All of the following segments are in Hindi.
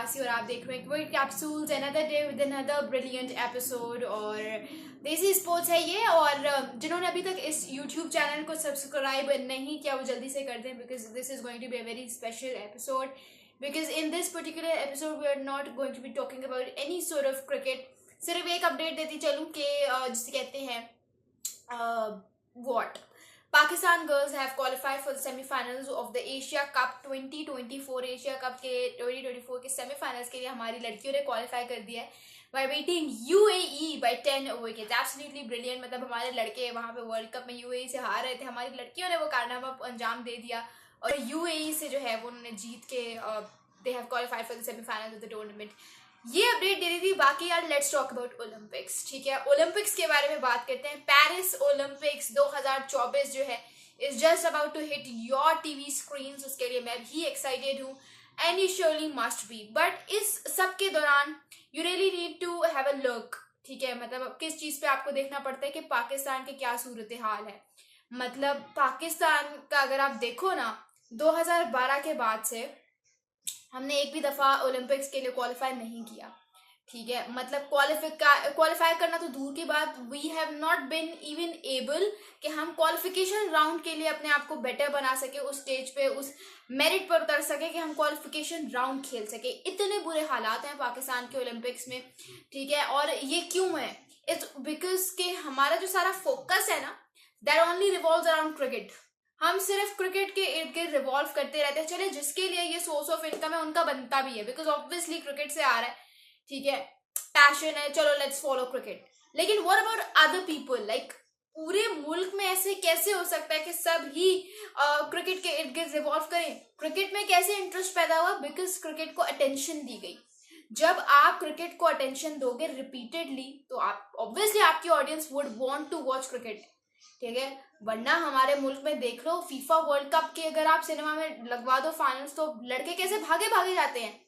वासी और आप देख रहे हैं quick capsules another day with another brilliant episode. और देसी स्पोर्ट्स है ये, और जिन्होंने अभी तक इस यूट्यूब चैनल को सब्सक्राइब नहीं किया वो जल्दी से कर दें, because this is going to be a very special episode. Because in this particular episode we are not going to be talking about any sort of cricket. सिर्फ एक अपडेट देती चलूँ कि जिसे कहते हैं what Pakistan girls have qualified for the semi-finals of the Asia Cup 2024। Asia cup के 2024 के सेमीफाइनल्स के लिए हमारी लड़कियों ने क्वालिफाई कर दिया है by beating UAE by 10 wickets। Absolutely brilliant. मतलब हमारे लड़के वहाँ पे वर्ल्ड कप में UAE से हार रहे थे, हमारी लड़कियों ने वो कारनामा अंजाम दे दिया और UAE से जो है वो उन्होंने जीत के they have qualified for the semifinals of the tournament. ये अपडेट दे रही थी। बाकी यार लेट्स टॉक अबाउट ओलंपिक्स। ठीक है, ओलंपिक्स के बारे में बात करते हैं। पेरिस ओलंपिक्स 2024 जो है is just about to hit your TV screen. उसके लिए मैं भी एक्साइटेड हूँ and you surely must be. But इस सब के दौरान you really need to have a look. ठीक है, मतलब किस चीज़ पे आपको देखना पड़ता है कि पाकिस्तान के क्या सूरत हाल है। मतलब पाकिस्तान का अगर आप देखो ना, 2012 के बाद से हमने एक भी दफ़ा ओलंपिक्स के लिए क्वालिफाई नहीं किया। ठीक है, मतलब क्वालिफाई करना तो दूर की बात, we have not been even able कि हम क्वालिफिकेशन राउंड के लिए अपने आप को बेटर बना सके, उस स्टेज पे उस मेरिट पर उतर सके कि हम क्वालिफिकेशन राउंड खेल सके। इतने बुरे हालात हैं पाकिस्तान के ओलंपिक्स में। ठीक है, और ये क्यों है? इट्स बिकॉज के हमारा जो सारा फोकस है ना, that only revolves around cricket. हम सिर्फ क्रिकेट के इर्द गिर्द रिवॉल्व करते रहते हैं। चले जिसके लिए ये सोर्स ऑफ इनकम है उनका बनता भी है, बिकॉज ऑब्वियसली क्रिकेट से आ रहा है। ठीक है, पैशन है, चलो लेट्स फॉलो क्रिकेट। लेकिन what about other people? Like पूरे मुल्क में ऐसे कैसे हो सकता है कि सब ही क्रिकेट के इर्द गिर्द रिवॉल्व करें? क्रिकेट में कैसे इंटरेस्ट पैदा हुआ? बिकॉज क्रिकेट को अटेंशन दी गई। जब आप क्रिकेट को अटेंशन दोगे रिपीटेडली तो आप ऑब्वियसली आपकी audience would want to watch cricket. ठीक है, वरना हमारे मुल्क में देख लो फीफा वर्ल्ड कप के अगर आप सिनेमा में लगवा दो फाइनल्स तो लड़के कैसे भागे भागे जाते हैं।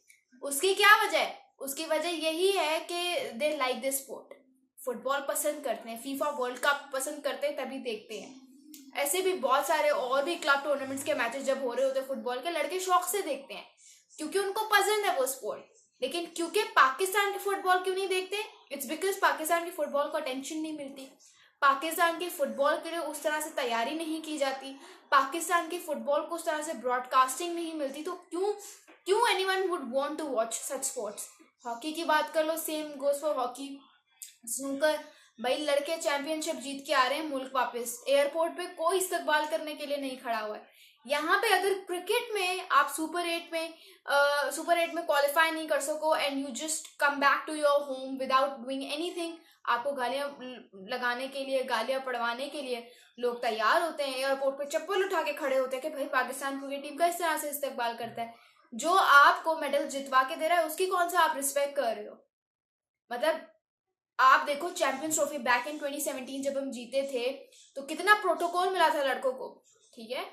उसकी क्या वजह है? उसकी वजह यही है कि they like this sport. Football पसंद करते हैं, फीफा वर्ल्ड कप पसंद करते हैं, तभी देखते हैं। ऐसे भी बहुत सारे और भी क्लब टूर्नामेंट्स के मैचेस जब हो रहे होते हैं फुटबॉल के, लड़के शौक से देखते हैं क्योंकि उनको पसंद है वो स्पोर्ट। लेकिन क्योंकि पाकिस्तान के फुटबॉल क्यों नहीं देखते? इट्स बिकॉज पाकिस्तान के फुटबॉल को अटेंशन नहीं मिलती। पाकिस्तान के फुटबॉल के लिए उस तरह से तैयारी नहीं की जाती। पाकिस्तान के फुटबॉल को उस तरह से ब्रॉडकास्टिंग नहीं मिलती। तो क्यों anyone would want to watch such sports? Hockey की बात कर लो, same goes for hockey, snooker. भाई लड़के चैंपियनशिप जीत के आ रहे हैं मुल्क वापस, एयरपोर्ट पे कोई इस्तकबाल करने के लिए नहीं खड़ा हुआ है। यहाँ पे अगर क्रिकेट में आप सुपर 8 में क्वालिफाई नहीं कर सको and you just come back to your home without doing anything, आपको गालियां लगाने के लिए, गालियां पड़वाने के लिए लोग तैयार होते हैं। एयरपोर्ट पे चप्पल उठा के खड़े होते हैं कि भाई पाकिस्तान क्रिकेट टीम का इस तरह से इस्तेकबाल करता है। जो आपको मेडल जितवा के दे रहा है उसकी कौन सा आप रिस्पेक्ट कर रहे हो? मतलब आप देखो चैंपियंस ट्रॉफी बैक इन 2017 जब हम जीते थे तो कितना प्रोटोकॉल मिला था लड़कों को। ठीक है,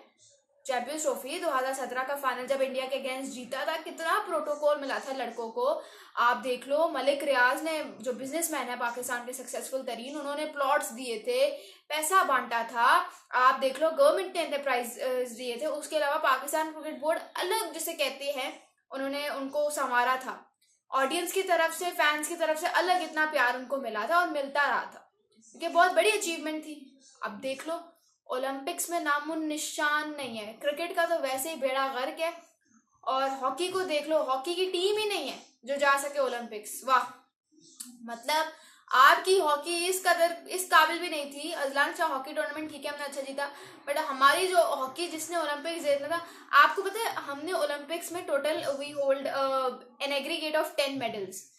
चैंपियंस ट्रॉफी 2017 का फाइनल जब इंडिया के अगेंस्ट जीता था, कितना प्रोटोकॉल मिला था लड़कों को। आप देख लो मलिक रियाज ने, जो बिजनेसमैन है पाकिस्तान के सक्सेसफुल तरीन, उन्होंने प्लॉट्स दिए थे, पैसा बांटा था। आप देख लो गवर्नमेंट ने एंटरप्राइज दिए थे। उसके अलावा पाकिस्तान क्रिकेट बोर्ड अलग जिसे कहते हैं, उन्होंने उनको संवारा था। ऑडियंस की तरफ से, फैंस की तरफ से अलग इतना प्यार उनको मिला था और मिलता रहा था, क्योंकि बहुत बड़ी अचीवमेंट थी। अब देख लो ओलंपिक्स में नामो निशान नहीं है। क्रिकेट का तो वैसे ही बेड़ा गर्क है, और हॉकी को देख लो, हॉकी की टीम ही नहीं है जो जा सके ओलंपिक्स। वाह, मतलब आपकी हॉकी इस काबिल भी नहीं थी। अजलान शाह हॉकी टूर्नामेंट ठीक है हमने अच्छा जीता, बट हमारी जो हॉकी जिसने ओलंपिक्स जीतना था, आपको पता है हमने ओलंपिक्स में total we hold an aggregate of 10 medals.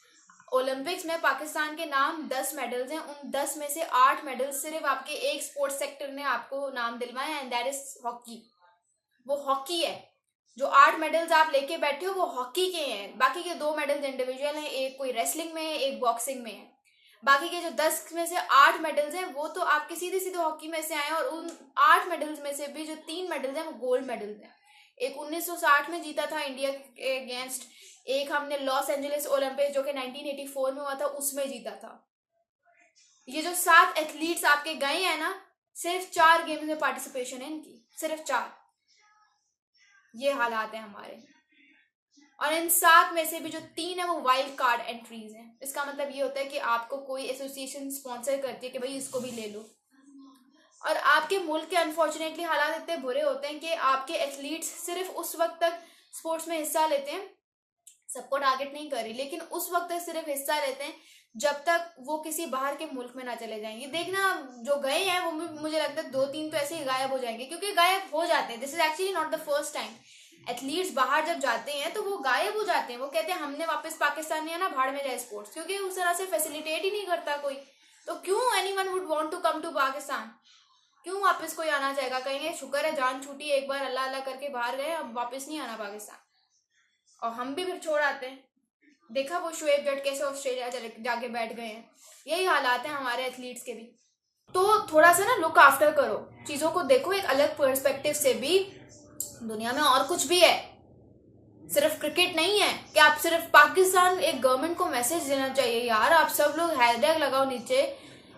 Olympics में पाकिस्तान के नाम 10 मेडल्स हैं। उन 10 में से 8 मेडल्स सिर्फ आपके एक स्पोर्ट्स सेक्टर ने आपको नाम दिलवाए, एंड दैट इज हॉकी। वो हॉकी है। जो 8 मेडल्स आप लेके बैठे हो वो हॉकी के हैं। बाकी के 2 मेडल्स इंडिविजुअल हैं, एक कोई रेसलिंग में है, एक बॉक्सिंग में है। बाकी के जो 10 में से 8 मेडल्स हैं वो तो आपके सीधे सीधे हॉकी में से आए हैं। और उन 8 मेडल्स में से भी जो 3 मेडल्स हैं वो गोल्ड मेडल्स हैं। एक 1960 में जीता था इंडिया के अगेंस्ट, एक हमने लॉस एंजलिस ओलंपिक्स जो कि 1984 में हुआ था उसमें जीता था। ये जो 7 एथलीट्स आपके गए हैं ना, सिर्फ 4 गेम्स में पार्टिसिपेशन है इनकी, सिर्फ 4। ये हालात हैं हमारे। और इन 7 में से भी जो 3 है वो वाइल्ड कार्ड एंट्रीज हैं। इसका मतलब ये होता है कि आपको कोई एसोसिएशन स्पॉन्सर करती है कि भाई इसको भी ले लो। और आपके मुल्क के अनफॉर्चुनेटली हालात इतने बुरे होते हैं कि आपके एथलीट्स सिर्फ उस वक्त तक स्पोर्ट्स में हिस्सा लेते हैं, सबको टारगेट नहीं कर रही, लेकिन उस वक्त तक सिर्फ हिस्सा लेते हैं जब तक वो किसी बाहर के मुल्क में ना चले जाएंगे। देखना जो गए हैं वो भी मुझे लगता है 2-3 तो ऐसे ही गायब हो जाएंगे, क्योंकि गायब हो जाते हैं। This is actually not the first time. Athletes बाहर जब जाते हैं तो वो गायब हो जाते हैं। वो कहते हैं हमने वापस पाकिस्तान नहीं आना, भाड़ में जाए स्पोर्ट्स, क्योंकि उस तरह से फैसिलिटेट ही नहीं करता कोई। तो क्यों anyone would want to come to Pakistan? क्यों वापस कोई आना चाहेगा? कहेंगे शुक्र है जान छूटी, एक बार अल्लाह अल्लाह करके बाहर गए, अब वापस नहीं आना पाकिस्तान। और हम भी फिर छोड़ आते हैं। देखा वो शुएब जट कैसे ऑस्ट्रेलिया जाके बैठ गए हैं। यही हालात हैं हमारे एथलीट्स के भी। तो थोड़ा सा ना लुक आफ्टर करो, चीज़ों को देखो एक अलग पर्सपेक्टिव से भी। दुनिया में और कुछ भी है, सिर्फ क्रिकेट नहीं है कि आप सिर्फ पाकिस्तान। एक गवर्नमेंट को मैसेज देना चाहिए यार, आप सब लोग हैशटैग लगाओ नीचे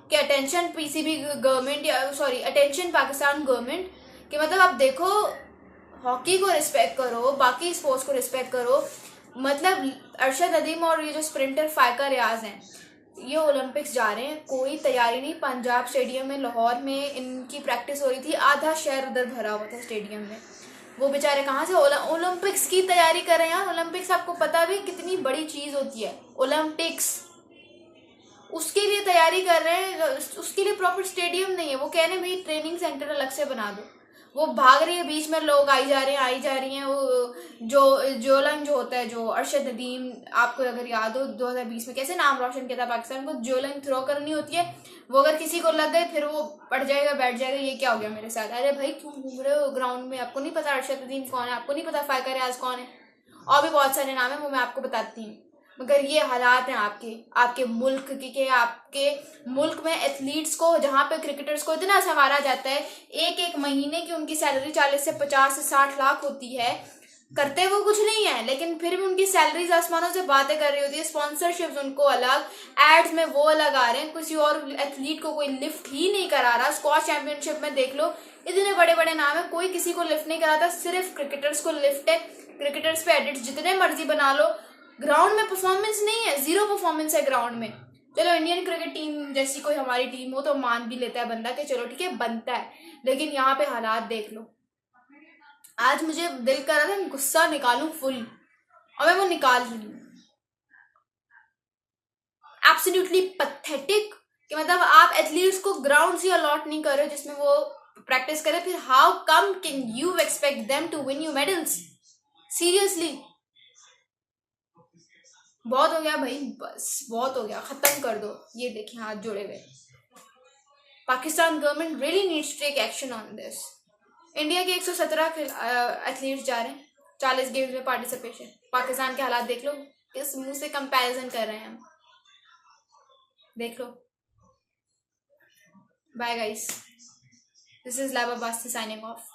कि अटेंशन पीसीबी गवर्नमेंट, या सॉरी अटेंशन पाकिस्तान गवर्नमेंट, कि मतलब आप देखो हॉकी को रिस्पेक्ट करो, बाकी स्पोर्ट्स को रिस्पेक्ट करो। मतलब अरशद नदीम और ये जो स्प्रिंटर फायका रियाज हैं, ये ओलंपिक्स जा रहे हैं, कोई तैयारी नहीं। पंजाब स्टेडियम में लाहौर में इनकी प्रैक्टिस हो रही थी, आधा शहर उधर भरा हुआ था स्टेडियम में। वो बेचारे कहाँ से ओलंपिक्स की तैयारी कर रहे हैं यार। ओलंपिक्स आपको पता भी कितनी बड़ी चीज़ होती है ओलंपिक्स, उसके लिए तैयारी कर रहे हैं। उसके लिए प्रॉपर स्टेडियम नहीं है। वो कह रहे हैं भाई ट्रेनिंग सेंटर अलग से बना दो। वो भाग रही है, बीच में लोग आई जा रही हैं। वो जो जोलन जो होता है, जो अरशद नदीम, आपको अगर याद हो 2020 में कैसे नाम रोशन किया था पाकिस्तान को, जोलन थ्रो करनी होती है, वो अगर किसी को लग गए फिर वो पड़ जाएगा, बैठ जाएगा। ये क्या हो गया मेरे साथ? अरे भाई क्यों घूम रहे हो ग्राउंड में? आपको नहीं पता अरशद नदीम कौन है? आपको नहीं पता फायका रियाज कौन है? और भी बहुत सारे नाम है, वो मैं आपको बताती हूँ। मगर ये हालात हैं आपके मुल्क के आपके मुल्क में एथलीट्स को, जहाँ पे क्रिकेटर्स को इतना संवारा जाता है, एक एक महीने की उनकी सैलरी 40 से 50 से 60 लाख होती है। करते वो कुछ नहीं है, लेकिन फिर भी उनकी सैलरीज आसमानों से बातें कर रही होती है। स्पॉन्सरशिप्स उनको अलग, एड्स में वो अलग आ रहे हैं। किसी और एथलीट को कोई लिफ्ट ही नहीं करा रहा। स्क्वॉश चैंपियनशिप में देख लो, इतने बड़े बड़े नाम है, कोई किसी को लिफ्ट नहीं कराता, सिर्फ क्रिकेटर्स को लिफ्ट है। क्रिकेटर्स पे एडिट्स जितने मर्जी बना लो, ग्राउंड में परफॉर्मेंस नहीं है, जीरो परफॉर्मेंस है ग्राउंड में। चलो इंडियन क्रिकेट टीम जैसी कोई हमारी टीम हो तो मान भी लेता है बंदा कि चलो ठीक है बनता है, लेकिन यहाँ पे हालात देख लो। आज मुझे दिल कर रहा था गुस्सा निकालूं फुल, और मैं वो निकाल रही हूँ। एब्सोल्युटली पैथेटिक कि मतलब आप एथलीट्स को ग्राउंड ही अलॉट नहीं कर रहे हो जिसमें वो प्रैक्टिस करे। फिर how come can you expect them to win you medals? Seriously बहुत हो गया भाई, बस बहुत हो गया, खत्म कर दो। ये देखिए हाथ जोड़े हुए। Pakistan government really needs to take action on this. India के 117 एथलीट्स जा रहे हैं 40 गेम्स में पार्टिसिपेशन। पाकिस्तान के हालात देख लो, किस मुंह से कंपैरिजन कर रहे हैं हम, देख लो। बाय गाइस, दिस इज लाबा बास्ती साइनिंग ऑफ।